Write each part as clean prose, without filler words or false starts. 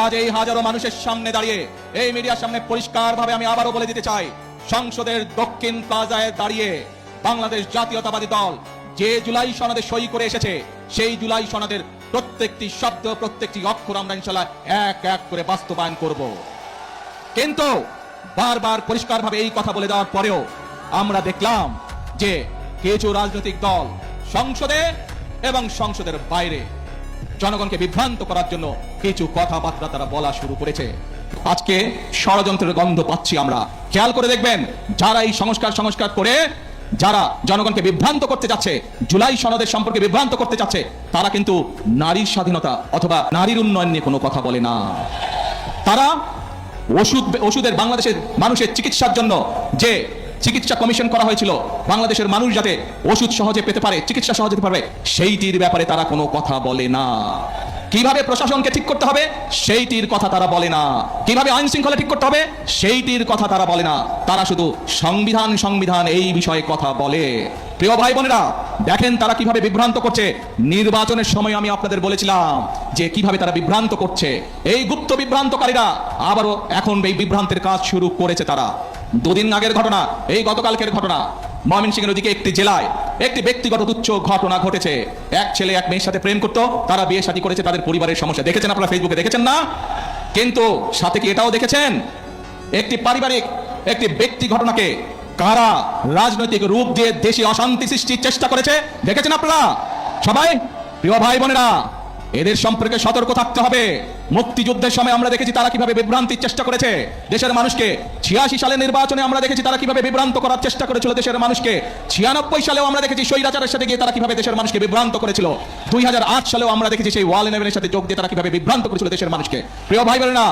আজ এই হাজারো মানুষের সামনে দাঁড়িয়ে এই মিডিয়ার সামনে পরিষ্কারভাবে আমি আবারও বলে দিতে চাই, সংসদের দক্ষিণ প্লাজায় দাঁড়িয়ে বাংলাদেশ জাতীয়তাবাদী দল যে জুলাই সনদে সই করে এসেছে, সেই জুলাই সনদের প্রত্যেকটি শব্দ, প্রত্যেকটি অক্ষর আমরা ইনশাআল্লাহ এক এক করে বাস্তবায়ন করব। কিন্তু বারবার পরিষ্কারভাবে এই কথা বলে দেওয়ার পরেও আমরা দেখলাম যে কিছু রাজনৈতিক দল সংসদে এবং সংসদের বাইরে জনগণকে বিভ্রান্ত করার জন্য কিছু কথাবার্তা তারা বলা শুরু করেছে। আজকে ষড়যন্ত্রের গন্ধ পাচ্ছি আমরা। খেয়াল করে দেখবেন, যারা এই সংস্কার করে যারা জনগণকে বিভ্রান্ত করতে যাচ্ছে, জুলাই সনদের সম্পর্কে বিভ্রান্ত করতে যাচ্ছে, তারা কিন্তু নারীর স্বাধীনতা অথবা নারীর উন্নয়ন নিয়ে কোনো কথা বলে না। তারা ওষুধের বাংলাদেশের মানুষের চিকিৎসার জন্য যে চিকিৎসা কমিশন করা হয়েছিল, বাংলাদেশের মানুষ যাতে ওষুধ সহজে পেতে পারে, চিকিৎসা সহজে পেতে পারে, সেইটির ব্যাপারে তারা কোনো কথা বলে না। কিভাবে প্রশাসনকে ঠিক করতে হবে সেইটির কথা তারা বলে না। কিভাবে আইন শৃঙ্খলা ঠিক করতে হবে সেইটির কথা তারা বলে না। তারা শুধু সংবিধান এই বিষয়ে কথা বলে। প্রিয় ভাই বোনেরা, দেখেন তারা কিভাবে বিভ্রান্ত করছে। নির্বাচনের সময় আমি আপনাদের বলেছিলাম যে কিভাবে তারা বিভ্রান্ত করছে। এই গুপ্ত বিভ্রান্তকারীরা আবারও এখন এই বিভ্রান্তের কাজ শুরু করেছে। তারা দুদিন আগের ঘটনা, এই গতকালকের ঘটনা, ময়মনসিংহের ওদিকে একটি জেলায় একটি ব্যক্তিগত তুচ্ছ ঘটনা ঘটেছে। এক ছেলে এক মেয়ের সাথে প্রেম করতো, তারা বিয়ে শাদী করেছে, তাদের পরিবারের সমস্যা দেখেছেন আপনারা, ফেসবুকে দেখেছেন না? কিন্তু সাথে কি এটাও দেখেছেন একটি পারিবারিক একটি ব্যক্তি ঘটনাকে কারা রাজনৈতিক রূপ দিয়ে দেশে অশান্তি সৃষ্টির চেষ্টা করেছে? দেখেছেন আপনারা সবাই? প্রিয় ভাই বোনেরা, এদের সম্পর্কে সতর্ক থাকতে হবে। মুক্তিযুদ্ধের সময় আমরা দেখেছি তারা কিভাবে বিভ্রান্তির চেষ্টা করেছে দেশের মানুষকে। 86 সালের নির্বাচনে আমরা দেখেছি তারা কিভাবে বিভ্রান্ত করার চেষ্টা করেছিল দেশের মানুষকে। 96 সালেও আমরা দেখেছি স্বৈরাচারের সাথে গিয়ে তারা কিভাবে দেশের মানুষকে বিভ্রান্ত করেছিল। 2008 সালেও আমরা দেখেছি সেই ওয়াল 11-এর সাথে যোগ দিয়ে তারা কিভাবে বিভ্রান্ত করেছিল দেশের মানুষকে। প্রিয় ভাই বোনেরা,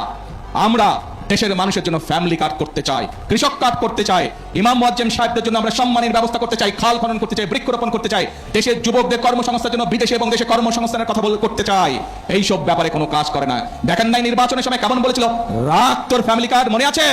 আমরা দেশের মানুষের জন্য ফ্যামিলি কার্ড করতে চাই, কৃষক কার্ড করতে চাই, ইমাম মুয়াজ্জিম সাহেবদের জন্য আমরা সম্মানের ব্যবস্থা করতে চাই, খাল খনন করতে চাই, বৃক্ষরোপণ করতে চাই, দেশের যুবকদের কর্মসংস্থানের জন্য বিদেশে এবং দেশে কর্মসংস্থানের কথা করতে চাই। এই সব ব্যাপারে কোনো কাজ করে না। দেখেন নাই নির্বাচনের সময় কেমন বলেছিল, রাখ তোর ফ্যামিলি কার্ড, মনে আছে?